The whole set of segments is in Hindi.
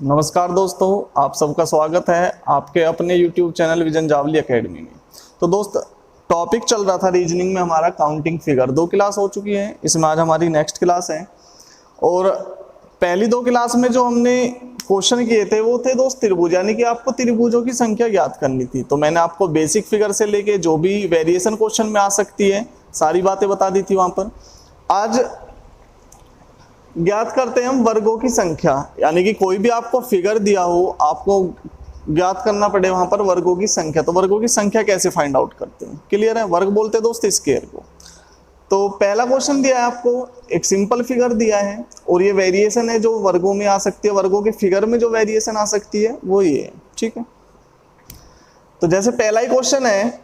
नमस्कार दोस्तों, आप सबका स्वागत है आपके अपने YouTube channel vision Javali academy में। तो दोस्त, टॉपिक चल रहा था रीजनिंग में हमारा काउंटिंग फिगर। 2 क्लास हो चुकी है, इसमें आज हमारी नेक्स्ट क्लास है। और पहली 2 क्लास में जो हमने क्वेश्चन किए थे वो थे दोस्त त्रिभुज, यानी कि आपको त्रिभुजों की संख्या ज्ञात करनी थी। तो मैंने आपको बेसिक फिगर से लेके जो भी वेरिएशन क्वेश्चन में आ सकती है सारी बातें बता दी थी वहां पर। आज ज्ञात करते हैं हम वर्गों की संख्या, यानी कि कोई भी आपको फिगर दिया हो, आपको ज्ञात करना पड़े वहां पर वर्गों की संख्या। तो वर्गों की संख्या कैसे फाइंड आउट करते हैं? क्लियर है? वर्ग बोलते हैं दोस्त स्क्वायर को। तो पहला क्वेश्चन दिया है आपको, एक सिंपल फिगर दिया है और ये वेरिएशन है जो वर्गों में आ सकती है। वर्गों के फिगर में जो वेरिएशन आ सकती है वो ये है, ठीक है। तो जैसे पहला ही क्वेश्चन है,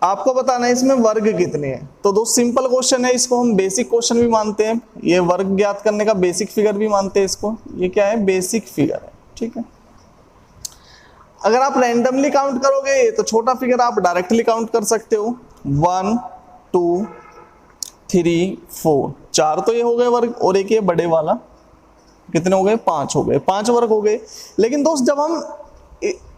आपको बताना है इसमें वर्ग कितने हैं। तो दोस्त सिंपल क्वेश्चन है, इसको हम बेसिक क्वेश्चन भी मानते हैं। ये वर्ग ज्ञात करने का बेसिक फिगर भी मानते हैं इसको। ये क्या है? बेसिक फिगर है, ठीक है। अगर आप रैंडमली काउंट करोगे तो छोटा फिगर आप डायरेक्टली काउंट कर सकते हो। 1 2 3 4, 4 तो ये हो गए वर्ग, और एक ये बड़े वाला कितने हो गए? 5 हो गए, 5 वर्ग हो गए। लेकिन दोस्त जब हम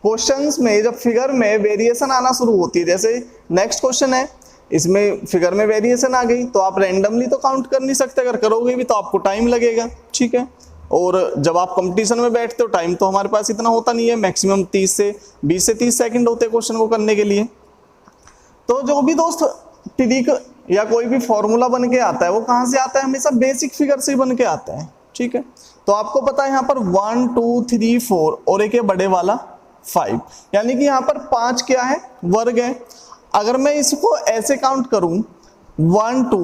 क्वेश्चंस में, जब फिगर में वेरिएशन आना शुरू होती है, जैसे नेक्स्ट क्वेश्चन है, इसमें फिगर में वेरिएशन आ गई, तो आप रैंडमली तो काउंट कर नहीं सकते। अगर करोगे भी तो आपको टाइम लगेगा, ठीक है। और जब आप कंपटीशन में बैठते हो, टाइम तो हमारे पास इतना होता नहीं है, मैक्सिमम 20 से 30 सेकंड होते हैं क्वेश्चन को करने के लिए। तो जो भी दोस्त ट्रिक या कोई भी फॉर्मूला बन के आता है वो कहाँ से आता है? हमेशा बेसिक फिगर से बन के आता है, ठीक है। तो आपको पता है यहाँ पर 1 2 3 4 और एक ये बड़े वाला 5, यानी कि यहाँ पर 5 क्या है? वर्ग है। अगर मैं इसको ऐसे काउंट करूं 1 2,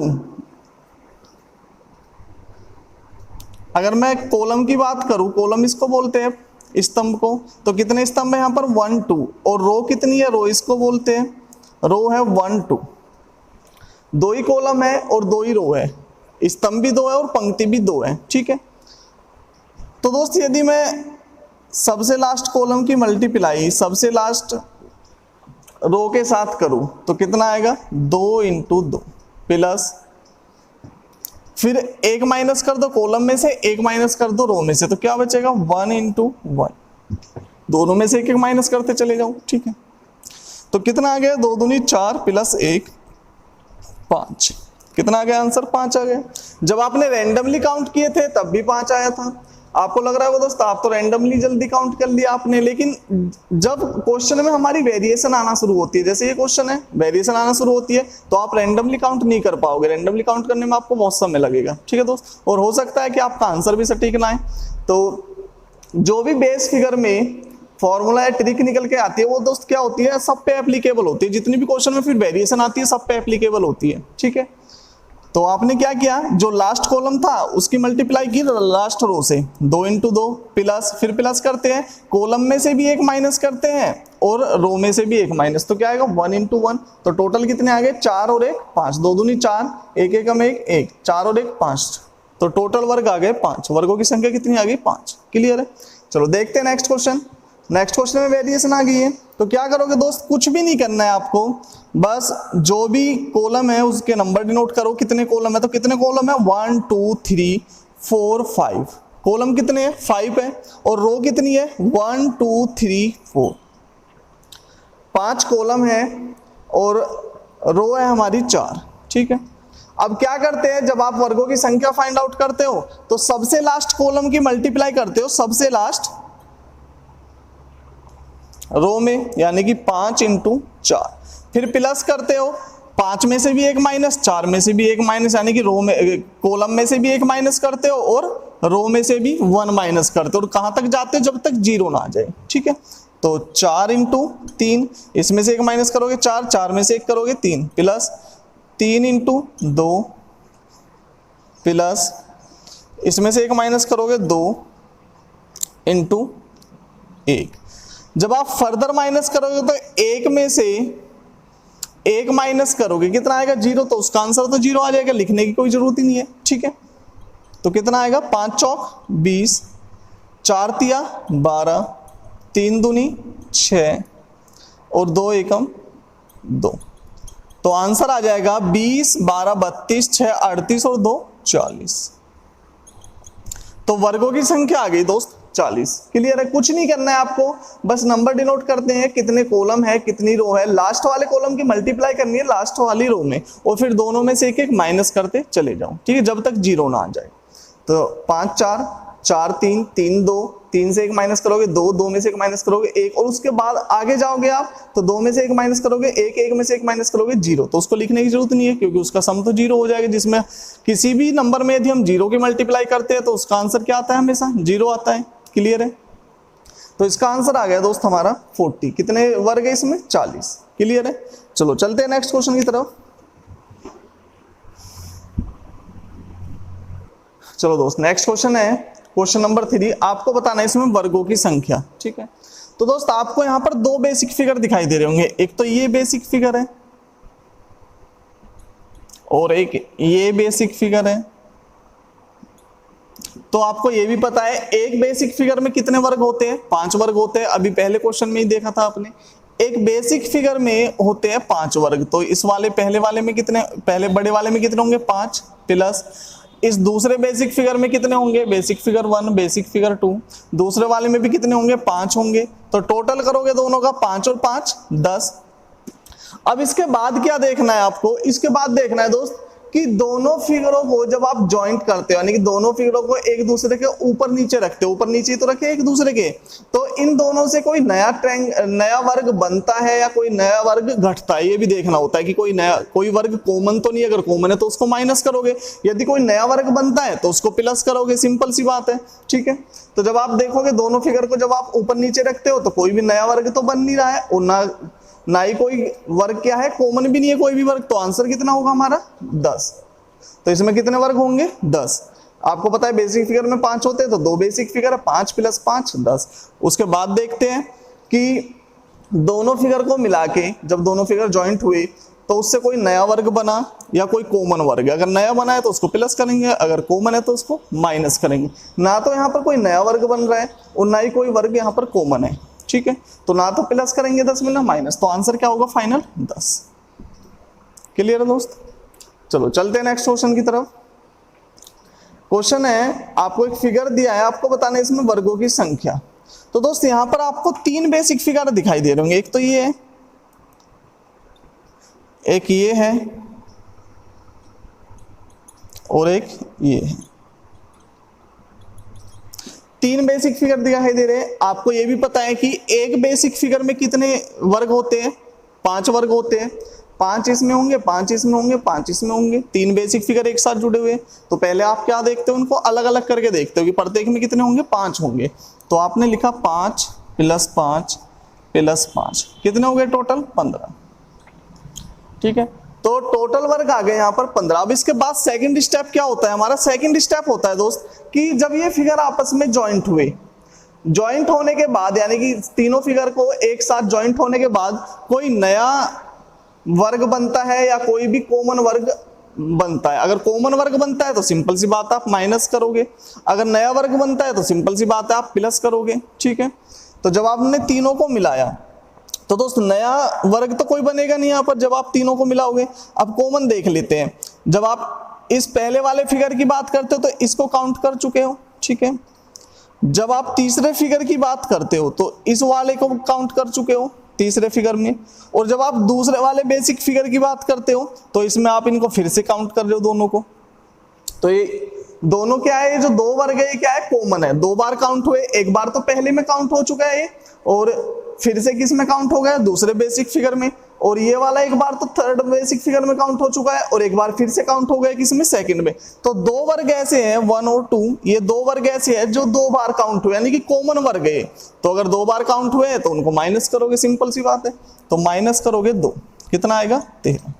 अगर मैं कॉलम की बात करूं, कॉलम इसको बोलते हैं स्तंभ को, तो कितने स्तंभ है यहाँ पर? 1 2। और रो कितनी है? रो इसको बोलते हैं, रो है 1 2। 2 ही कॉलम है और 2 ही रो है, स्तंभ भी 2 है और पंक्ति भी 2 है, ठीक है। तो दोस्त यदि मैं सबसे लास्ट कॉलम की मल्टीप्लाई सबसे लास्ट रो के साथ करूं तो कितना आएगा? 2 × 2 प्लस, फिर 1 माइनस कर दो कॉलम में से, 1 माइनस कर दो रो में से, तो क्या बचेगा? 1 × 1। दोनों में से 1 1 माइनस करते चले जाओ, ठीक है। तो कितना आ गया? 2 दूनी 4 प्लस 1 5। कितना आ गया आंसर? 5 आ गया। जब आपने रैंडमली काउंट किए थे तब भी 5 आया था। आपको लग रहा है वो दोस्त आप तो रैंडमली जल्दी काउंट कर लिया आपने, लेकिन जब क्वेश्चन में हमारी वेरिएशन आना शुरू होती है, जैसे ये क्वेश्चन है, वेरिएशन आना शुरू होती है, तो आप रैंडमली काउंट नहीं कर पाओगे। रैंडमली काउंट करने में आपको बहुत समय लगेगा, ठीक है दोस्त। और हो सकता है कि आपका आंसर भी सटीक ना आए। तो जो भी बेस फिगर में फॉर्मूला या ट्रिक निकल के आती है वो दोस्त क्या होती है? सब पे एप्लीकेबल होती है। जितनी भी क्वेश्चन में फिर वेरिएशन आती है सब पे एप्लीकेबल होती है, ठीक है। तो आपने क्या किया? जो लास्ट कॉलम था उसकी मल्टीप्लाई की लास्ट रो से, 2 × 2 प्लस, फिर प्लस करते हैं, कॉलम में से भी 1 माइनस करते हैं और रो में से भी 1 माइनस, तो क्या आएगा? 1 × 1। तो टोटल कितने आ गए? 4 और 1 5, 2 दूनी 4, 1 1 1 1, 4 और 1 5। तो टोटल वर्ग आ गए 5। वर्गों की संख्या कितनी आ गई? 5। क्लियर है? चलो देखते हैं नेक्स्ट क्वेश्चन। नेक्स्ट क्वेश्चन में वेरिएशन आ गई है, तो क्या करोगे दोस्त? कुछ भी नहीं करना है आपको, बस जो भी कॉलम है उसके नंबर डिनोट करो। कितने कॉलम है? तो कितने कॉलम है? 1 2 3 4 5। कॉलम कितने हैं? 5 है। और रो कितनी है? 1 2 3 4। 5 कॉलम है और रो है हमारी 4, ठीक है। अब क्या करते हैं, जब आप वर्गों की संख्या फाइंड आउट करते हो तो सबसे लास्ट कॉलम की मल्टीप्लाई करते हो सबसे लास्ट रो में, यानी कि 5 × 4, फिर प्लस करते हो, 5 में से भी 1 माइनस, 4 में से भी 1 माइनस, यानी कि रो में कॉलम में से भी 1 माइनस करते हो और रो में से भी 1 माइनस करते हो। और कहां तक जाते हो? जब तक 0 ना आ जाए, ठीक है। तो 4 × 3, इसमें से 1 माइनस करोगे 4, 4 में से 1 करोगे 3, प्लस 3 × 2 प्लस, इसमें से 1 माइनस करोगे 2 × 1। जब आप फर्दर माइनस करोगे तो 1 में से 1 माइनस करोगे, कितना आएगा? 0। तो उसका आंसर तो 0 आ जाएगा, लिखने की कोई जरूरत ही नहीं है, ठीक है। तो कितना आएगा? 5 चौक 20, 4 तिया 12, 3 दूनी 6 और 2 एकम 2। तो आंसर आ जाएगा 20 12 32 6 38 और 2 40। तो वर्गों की संख्या आ गई दोस्त 40। क्लियर है, कुछ नहीं करना है आपको, बस नंबर डिनोट करते हैं, कितने कॉलम है कितनी रो है, लास्ट वाले कॉलम की मल्टीप्लाई करनी है लास्ट वाली रो में, और फिर दोनों में से एक एक माइनस करते चले जाओ, ठीक है, जब तक जीरो ना आ जाए। तो 5 4 4 3 3 2, 3 से 1 माइनस करोगे 2, 2 में से 1 माइनस करोगे 1, और उसके बाद आगे जाओगे आप तो 2 में से 1 माइनस करोगे 1, 1 में से 1 माइनस करोगे 0। तो उसको लिखने की जरूरत नहीं है क्योंकि उसका सम तो 0 हो जाएगा, जिसमें किसी भी नंबर में यदि हम 0 की मल्टीप्लाई करते हैं तो उसका आंसर क्या आता है, हमेशा 0 आता है। क्लियर है, तो इसका आंसर आ गया दोस्त हमारा 40। कितने वर्ग है इसमें, 40। क्लियर है, चलो चलते हैं नेक्स्ट क्वेश्चन की तरफ। चलो दोस्त नेक्स्ट क्वेश्चन है क्वेश्चन नंबर 3। आपको बताना है इसमें वर्गों की संख्या। ठीक है, तो दोस्त आपको यहां पर दो बेसिक फिगर दिखाई दे रहे होंगे, एक तो ये बेसिक फिगर है और एक ये बेसिक फिगर है। तो आपको ये भी पता है एक बेसिक फिगर में कितने वर्ग होते हैं, 5 वर्ग होते हैं। अभी पहले क्वेश्चन में ही देखा था आपने, एक बेसिक फिगर में होते हैं 5 वर्ग। तो इस वाले पहले वाले में कितने, पहले बड़े वाले में कितने होंगे, 5, प्लस इस दूसरे बेसिक फिगर में कितने होंगे, बेसिक फिगर 1, बेसिक फिगर 2, दूसरे वाले में भी कितने होंगे, 5 होंगे। तो टोटल करोगे दोनों का 5 और 5 10। अब इसके बाद क्या देखना है आपको, इसके बाद देखना है दोस्त कि दोनों फिगरों को जब आप ज्वाइंट करते हो, यानी कि दोनों फिगरों को एक दूसरे के ऊपर नीचे रखते हो, ऊपर नीचे तो रखे एक दूसरे के, तो इन दोनों से कोई नया वर्ग बनता है या कोई नया वर्ग घटता है, ये भी देखना होता है कि कोई वर्ग कॉमन तो नहीं। अगर कॉमन है तो उसको माइनस करोगे, यदि कोई नया वर्ग बनता है तो उसको प्लस करोगे, सिंपल सी बात है। ठीक है, तो जब आप देखोगे दोनों फिगर को जब आप ऊपर नीचे रखते हो तो कोई भी नया वर्ग तो बन नहीं रहा है, और ना ही कोई वर्ग क्या है, कॉमन भी नहीं है कोई भी वर्ग। तो आंसर कितना होगा हमारा 10। तो इसमें कितने वर्ग होंगे, 10। आपको पता है बेसिक फिगर में 5 होते हैं, तो दो बेसिक फिगर है, 5 + 5 10। उसके बाद देखते हैं कि दोनों फिगर को मिला के जब दोनों फिगर ज्वाइंट हुए तो उससे कोई नया वर्ग बना या कोई कॉमन वर्ग। अगर नया बना है तो उसको प्लस करेंगे, अगर कॉमन है तो उसको माइनस करेंगे। ना तो यहाँ पर कोई नया वर्ग बन रहा है और ना ही कोई वर्ग यहाँ पर कॉमन है। ठीक है, तो ना तो प्लस करेंगे 10 में ना माइनस, तो आंसर क्या होगा फाइनल 10। क्लियर है दोस्त, चलो चलते हैं नेक्स्ट क्वेश्चन की तरफ। क्वेश्चन है आपको एक फिगर दिया है, आपको बताना है इसमें वर्गों की संख्या। तो दोस्त यहां पर आपको 3 बेसिक फिगर दिखाई दे रहे होंगे, एक तो ये है, एक ये है और एक ये है। 3 बेसिक फिगर दिखाई दे रहे हैं। आपको यह भी पता है कि एक बेसिक फिगर में कितने वर्ग होते हैं, 5 वर्ग होते हैं। 5 इसमें होंगे, 5 इसमें होंगे, 5 इसमें होंगे। 3 बेसिक फिगर एक साथ जुड़े हुए, तो पहले आप क्या देखते हो, उनको अलग अलग करके देखते हो कि प्रत्येक में कितने होंगे, 5 होंगे। तो आपने लिखा 5 + 5 + 5, कितने हो गए टोटल 15। ठीक है, तो टोटल वर्ग आ गए यहाँ पर 15। अब इसके बाद सेकंड स्टेप क्या होता है हमारा, सेकंड स्टेप होता है दोस्त कि जब ये फिगर आपस में ज्वाइंट हुए, ज्वाइंट होने के बाद यानी कि तीनों फिगर को एक साथ ज्वाइंट होने के बाद कोई नया वर्ग बनता है या कोई भी कॉमन वर्ग बनता है। अगर कॉमन वर्ग बनता है तो सिंपल सी बात है आप माइनस करोगे, अगर नया वर्ग बनता है तो सिंपल सी बात है आप प्लस करोगे। ठीक है, तो जब आपने तीनों को मिलाया तो दोस्त नया वर्ग तो कोई बनेगा नहीं यहाँ पर जब आप तीनों को मिलाओगे। अब कॉमन देख लेते हैं, जब आप इस पहले वाले फिगर की बात करते हो तो इसको काउंट कर चुके हो। ठीक है, जब आप तीसरे फिगर की बात करते हो तो इस वाले को काउंट कर चुके हो तीसरे फिगर में, और जब आप दूसरे वाले बेसिक फिगर की बात करते हो तो इसमें आप इनको फिर से काउंट कर रहे हो दोनों को। तो ये दोनों क्या है, ये जो 2 वर्ग है क्या है, कॉमन है। 2 बार काउंट हुए, एक बार तो पहले में काउंट हो चुका है ये, और फिर से किस में काउंट हो गया, दूसरे बेसिक फिगर में, और ये वाला एक बार तो थर्ड बेसिक फिगर में काउंट हो चुका है और एक बार फिर से काउंट हो गया किसमें, सेकंड में। तो 2 वर्ग ऐसे हैं 1 और 2, ये 2 वर्ग ऐसे हैं जो 2 बार काउंट हुए यानी कि कॉमन वर्ग है। तो अगर 2 बार काउंट हुए तो उनको माइनस करोगे, सिंपल सी बात है। तो माइनस करोगे 2, कितना आएगा 13।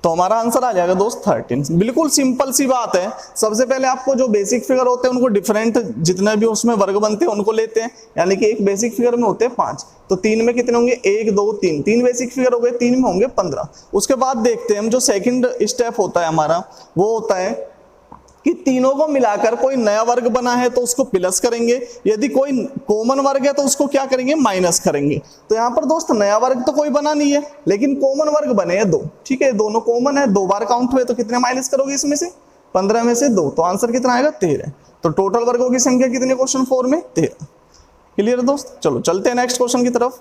तो हमारा आंसर आ जाएगा दोस्त 13। बिल्कुल सिंपल सी बात है। सबसे पहले आपको जो बेसिक फिगर होते हैं उनको डिफरेंट जितने भी उसमें वर्ग बनते हैं उनको लेते हैं, यानी कि एक बेसिक फिगर में होते हैं 5, तो 3 में कितने होंगे, 1 2 3, 3 बेसिक फिगर हो गए, 3 में होंगे 15। उसके बाद देखते हैं हम जो सेकंड स्टेप होता है हमारा, वो होता है कि तीनों को मिलाकर कोई नया वर्ग बना है तो उसको प्लस करेंगे, यदि कोई कॉमन वर्ग है तो उसको क्या करेंगे, माइनस करेंगे। तो यहाँ पर दोस्त नया वर्ग तो कोई बना नहीं है लेकिन कॉमन वर्ग बने हैं 2। ठीक है, दोनों कॉमन है, 2 बार काउंट हुए तो कितने माइनस करोगे इसमें से, 15 में से 2, तो आंसर कितना आएगा 13। तो टोटल वर्गों की संख्या कितनी क्वेश्चन 4 में 13। क्लियर है दोस्त। चलो चलते हैं नेक्स्ट क्वेश्चन की तरफ।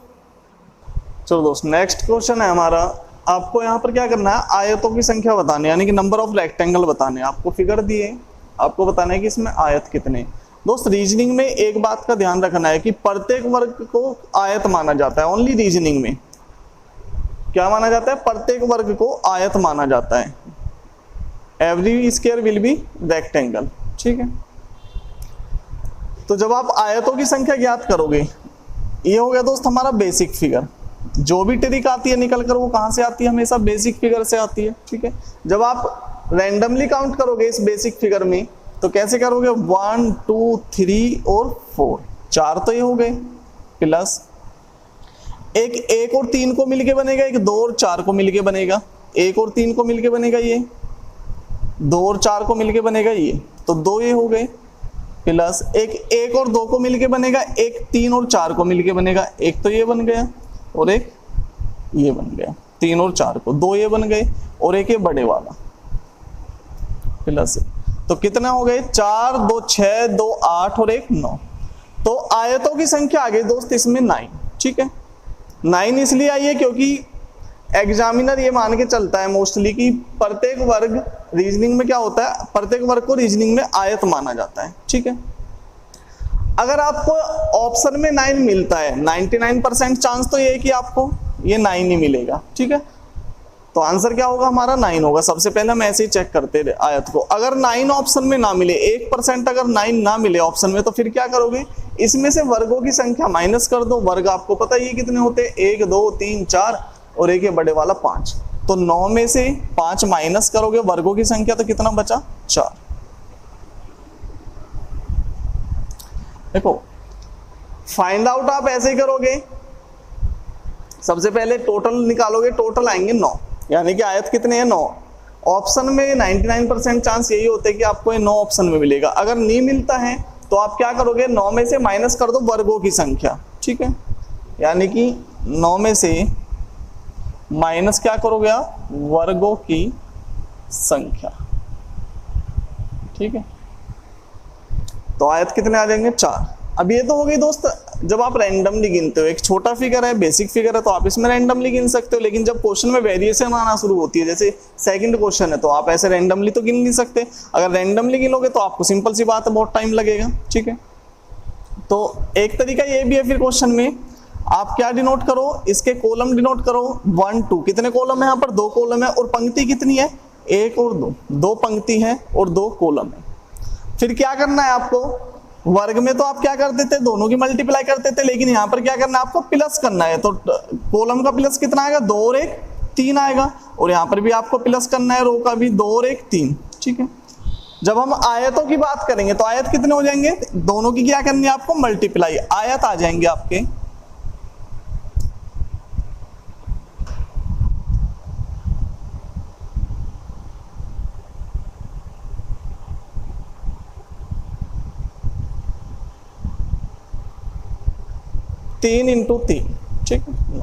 चलो दोस्त नेक्स्ट क्वेश्चन है हमारा, आपको यहाँ पर क्या करना है, आयतों की संख्या बतानी, यानी कि नंबर ऑफ रेक्टेंगल बताने। आपको फिगर दिए, आपको बताना है कि इसमें आयत कितने। दोस्त रीजनिंग में एक बात का ध्यान रखना है कि प्रत्येक वर्ग को आयत माना जाता है। ओनली रीजनिंग में क्या माना जाता है, प्रत्येक वर्ग को आयत माना जाता है। Every square will be rectangle. ठीक है, तो जब आप आयतों की संख्या ज्ञात करोगे, ये हो गया दोस्त हमारा बेसिक फिगर। जो भी ट्रिक आती है निकल कर, वो कहां से आती है, हमेशा बेसिक फिगर से आती है। ठीक है, जब आप रैंडमली काउंट करोगे इस बेसिक फिगर में, तो कैसे करोगे, 1 2 3 और 4, 4 तो ये हो गए, प्लस एक और 3 को मिलके बनेगा, एक 2 और 4 को मिलके बनेगा, 1 और 3 को मिलके बनेगा ये, 2 और 4 को मिलके बनेगा ये, तो 2 ये हो गए, प्लस एक और 2 को मिलके बनेगा, एक 3 और 4 को मिलके बनेगा, एक तो ये बन गया और एक ये बन गया, 3 और 4 को 2 ये बन गए और एक ये बड़े वाला प्लस, तो कितना हो गए, 4 2 6 2 8 और 1 9। तो आयतों की संख्या आ गई दोस्त इसमें 9। ठीक है, 9 इसलिए आई है क्योंकि एग्जामिनर ये मान के चलता है मोस्टली कि प्रत्येक वर्ग, रीजनिंग में क्या होता है, प्रत्येक वर्ग को रीजनिंग में आयत माना जाता है। ठीक है, अगर आपको ऑप्शन में 9 मिलता है, 99% चांस तो ये है कि आपको ये 9 ही मिलेगा। ठीक है, तो आंसर क्या होगा हमारा 9 होगा। सबसे पहले हम ऐसे ही चेक करते रहे आयत को। अगर 9 ऑप्शन में ना मिले, 1% अगर 9 ना मिले ऑप्शन में, तो फिर क्या करोगे, इसमें से वर्गों की संख्या माइनस कर दो। वर्ग आपको पता है ये कितने होते हैं, 1 2 3 4 और एक ये बड़े वाला 5। तो 9 में से 5 माइनस करोगे वर्गों की संख्या, तो कितना बचा, 4। देखो फाइंड आउट आप ऐसे ही करोगे, सबसे पहले टोटल निकालोगे, टोटल आएंगे 9, यानी कि आयत कितने हैं 9। ऑप्शन में 99% चांस यही होते हैं कि आपको ये 9 ऑप्शन में मिलेगा। अगर नहीं मिलता है तो आप क्या करोगे, 9 में से माइनस कर दो वर्गों की संख्या। ठीक है, यानी कि 9 में से माइनस क्या करोगे आप, वर्गों की संख्या। ठीक है, तो आयत कितने आ जाएंगे, 4। अब ये तो हो गई दोस्त जब आप रैंडमली गिनते हो। एक छोटा फिगर है, बेसिक फिगर है, तो आप इसमें रैंडमली गिन सकते हो। लेकिन जब क्वेश्चन में वेरिएशन आना शुरू होती है, जैसे सेकंड क्वेश्चन है, तो आप ऐसे रैंडमली तो गिन नहीं सकते। अगर रैंडमली गिनोगे तो आपको सिंपल सी बात है, बहुत टाइम लगेगा। ठीक है, तो एक तरीका ये भी है, फिर क्वेश्चन में आप क्या डिनोट करो, इसके कॉलम डिनोट करो 1 2। कितने कॉलम है यहाँ पर, 2 कॉलम है, और पंक्ति कितनी है, 1 और 2, 2 पंक्ति है और 2 कॉलम है। फिर क्या करना है आपको, वर्ग में तो आप क्या करते थे, दोनों की मल्टीप्लाई करते थे, लेकिन यहाँ पर क्या करना है, आपको प्लस करना है। तो कॉलम का प्लस कितना आएगा, 2 और 1 3 आएगा, और यहाँ पर भी आपको प्लस करना है, रो का भी 2 और 1 3। ठीक है, जब हम आयतों की बात करेंगे तो आयत कितने हो जाएंगे, दोनों की क्या करनी है आपको, मल्टीप्लाई, आयत आ जाएंगे आपके 3 × 3। ठीक है,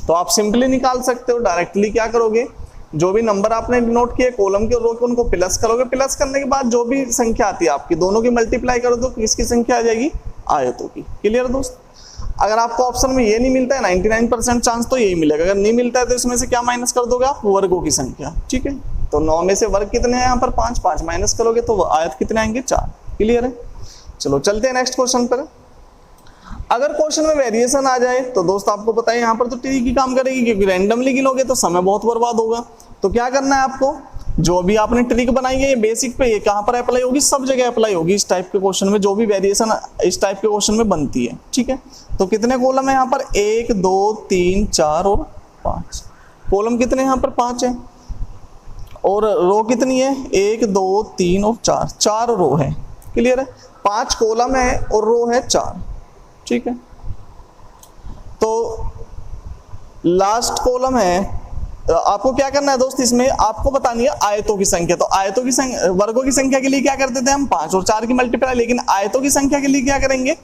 तो आप सिंपली निकाल सकते हो डायरेक्टली। क्या करोगे, जो भी नंबर आपने नोट किए कॉलम के और रो के, उनको प्लस करोगे। प्लस करने के बाद जो भी संख्या आती है आपकी, दोनों की मल्टीप्लाई करो तो किसकी संख्या आ जाएगी, आयतों की। क्लियर दोस्त। अगर आपको ऑप्शन में ये नहीं मिलता है, 99% चांस तो यही मिलेगा। अगर नहीं मिलता है तो इसमें से क्या माइनस कर दोगे आप, वर्गों की संख्या। ठीक है, तो 9 में से वर्ग कितने हैं यहाँ पर, 5 5 माइनस करोगे तो आयत कितने आएंगे, 4। क्लियर है। चलो चलते हैं नेक्स्ट क्वेश्चन पर। अगर क्वेश्चन में वेरिएशन आ जाए तो दोस्त आपको पता है यहाँ पर तो ट्री की काम करेगी, क्योंकि रैंडमली गिनोगे तो समय बहुत बर्बाद होगा। तो क्या करना है आपको, जो भी आपने ट्रिक बनाई है ये बेसिक पे, ये कहाँ पर अप्लाई होगी, सब जगह अप्लाई होगी इस टाइप के क्वेश्चन में। जो भी वेरिएशन इस टाइप के क्वेश्चन में बनती है। ठीक है, तो कितने कॉलम है यहाँ पर, 1 2 3 4 और 5। कॉलम कितने यहाँ पर, 5 है, और रो कितनी है, 1 2 3 और 4, 4 रो है। क्लियर है, 5 कॉलम है और रो है 4। ठीक है, तो लास्ट कॉलम है, आपको क्या करना है दोस्त, इसमें आपको बतानी है आयतों की संख्या। तो आयतों की संख्या, वर्गों की संख्या के लिए क्या करते थे हम, 5 और 4 की मल्टीप्लाई, लेकिन आयतों की संख्या के लिए क्या करेंगे,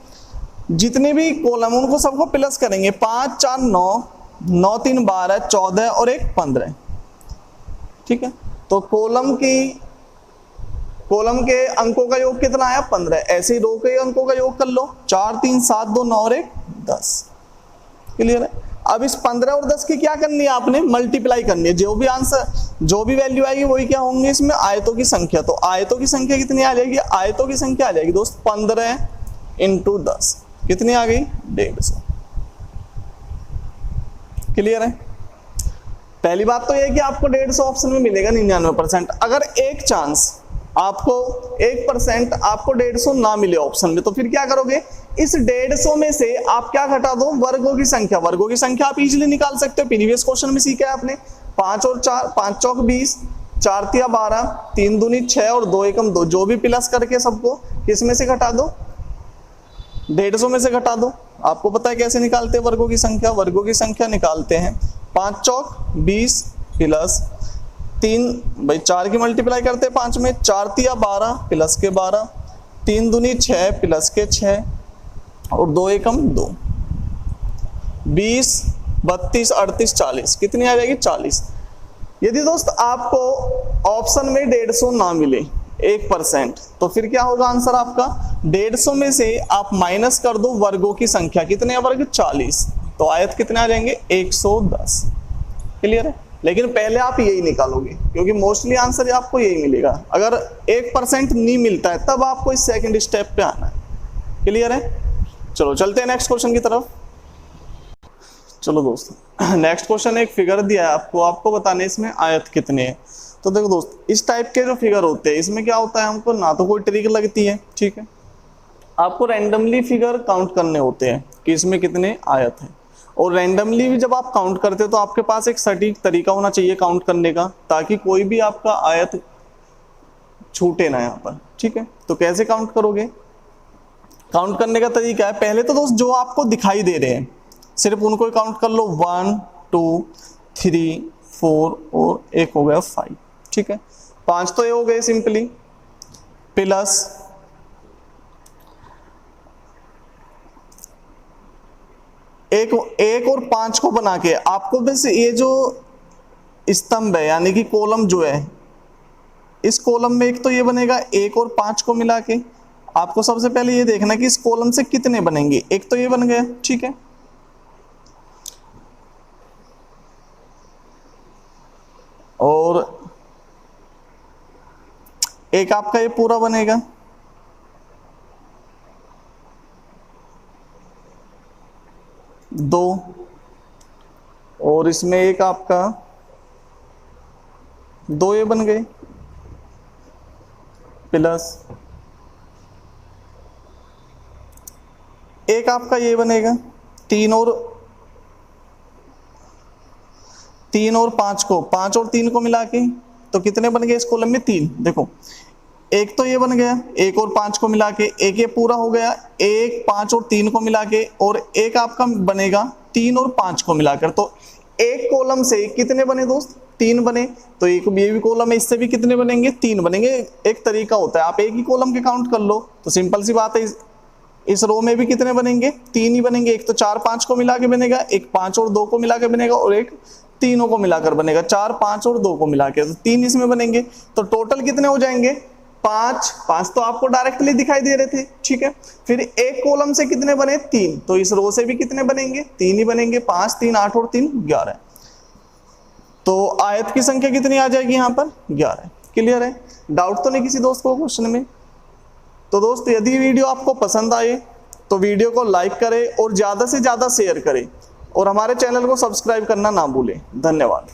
जितने भी कॉलम उनको सबको प्लस करेंगे। 5 4 9, 9 3 12, 14 और 1 15। ठीक है, तो कॉलम की कॉलम के अंकों का योग कितना आया 15, ऐसे ही रो के अंकों का योग कर लो 4 3 7 2 9 और 1 10। क्लियर है। अब इस 15 और 10 की क्या करनी है आपने मल्टीप्लाई करनी है, जो भी आंसर जो भी वैल्यू आएगी वही क्या होंगे इसमें आयतों की संख्या। तो आयतों की संख्या कितनी आ जाएगी, आयतों की संख्या आ जाएगी दोस्त 15 × 10 कितनी आ गई 150। क्लियर है। पहली बात तो ये कि आपको 150 ऑप्शन में मिलेगा 99%। अगर एक चांस आपको 1% आपको 150 ना मिले ऑप्शन में, तो फिर क्या करोगे, इस 150 में से आप क्या घटा दो वर्गों की संख्या। वर्गों की संख्या आप इजीली निकाल सकते हो, प्रीवियस क्वेश्चन में सीखा है आपने। 5 और 4, 5 चौक 20, 4 तिया 12, 3 दूनी 6 और 2 एकम 2, जो भी प्लस करके सबको किस में से घटा दो 150 में से घटा दो। आपको पता है कैसे निकालते हैं वर्गों की संख्या। वर्गों की संख्या निकालते हैं 5 चौक 20 प्लस 3 भाई 4 की मल्टीप्लाई करते हैं 5 में, 4 तिया 12 प्लस के 12, 3 दूनी 6 प्लस के 6 और 2 एकम 2, 20 32 38 40 कितनी आ जाएगी 40। यदि दोस्त आपको ऑप्शन में 150 ना मिले 1%, तो फिर क्या होगा आंसर आपका 150 में से आप माइनस कर दो वर्गों की संख्या, कितने वर्ग 40, तो आयत कितने आ जाएंगे 110। क्लियर है। लेकिन पहले आप यही निकालोगे क्योंकि मोस्टली आंसर आपको यही मिलेगा। अगर 1% नहीं मिलता है तब आपको इस सेकंड स्टेप पे आना है। क्लियर है। चलो चलते हैं नेक्स्ट क्वेश्चन की तरफ। चलो दोस्तों नेक्स्ट क्वेश्चन एक फिगर दिया है आपको बताने इसमें आयत कितने है। तो देखो दोस्त इस टाइप के जो फिगर होते हैं इसमें क्या होता है, हमको ना तो कोई ट्रिक लगती है, ठीक है, आपको रैंडमली फिगर काउंट करने होते हैं कि इसमें कितने आयत है। और रैंडमली भी जब आप काउंट करते हो तो आपके पास एक सटीक तरीका होना चाहिए काउंट करने का, ताकि कोई भी आपका आयत छूटे ना यहाँ पर। ठीक है, तो कैसे काउंट करोगे, काउंट करने का तरीका है, पहले तो दोस्त जो आपको दिखाई दे रहे हैं सिर्फ उनको ही काउंट कर लो, 1 2 3 4 और एक हो गया 5। ठीक है, 5 तो ये हो गए सिंपली, प्लस एक और 5 को बना के आपको बस ये जो स्तंभ है यानी कि कॉलम जो है, इस कॉलम में एक तो ये बनेगा, 1 और 5 को मिला के आपको सबसे पहले ये देखना कि इस कॉलम से कितने बनेंगे। एक तो ये बन गया, ठीक है, और एक आपका ये पूरा बनेगा, दो, और इसमें एक आपका 2 ये बन गए, प्लस एक आपका ये बनेगा, 3 और 5 को, 5 और 3 को मिला के तो कितने बन गए इस कॉलम में 3। देखो एक तो ये बन गया, 1 और 5 को मिला के एक ये पूरा हो गया, 1 5 और 3 को मिला के, और एक आपका बनेगा 3 और 5 को मिलाकर। तो एक कॉलम से कितने बने दोस्त, 3 बने। तो एक ये भी कॉलम है, इससे भी कितने बनेंगे, 3 बनेंगे। एक तरीका होता है, आप एक ही कॉलम के काउंट कर लो तो सिंपल सी बात है, इस रो में भी कितने बनेंगे, 3 ही बनेंगे। एक तो 4 5 को मिला के बनेगा, एक 5 और 2 को मिला के बनेगा, और एक तीनों को मिलाकर बनेगा, 4 5 और 2 को मिला के, तो 3 इसमें बनेंगे। तो टोटल कितने हो जाएंगे 5 तो आपको डायरेक्टली दिखाई दे रहे थे। ठीक है, फिर एक कॉलम से कितने बने 3, तो इस रो से भी कितने बनेंगे 3 ही बनेंगे, 5 3 8 और 3 11। तो आयत की संख्या कितनी आ जाएगी यहाँ पर 11। क्लियर है, डाउट तो नहीं किसी दोस्त को क्वेश्चन में। तो दोस्त यदि वीडियो आपको पसंद आए तो वीडियो को लाइक करें और ज्यादा से ज्यादा शेयर करें, और हमारे चैनल को सब्सक्राइब करना ना भूलें। धन्यवाद।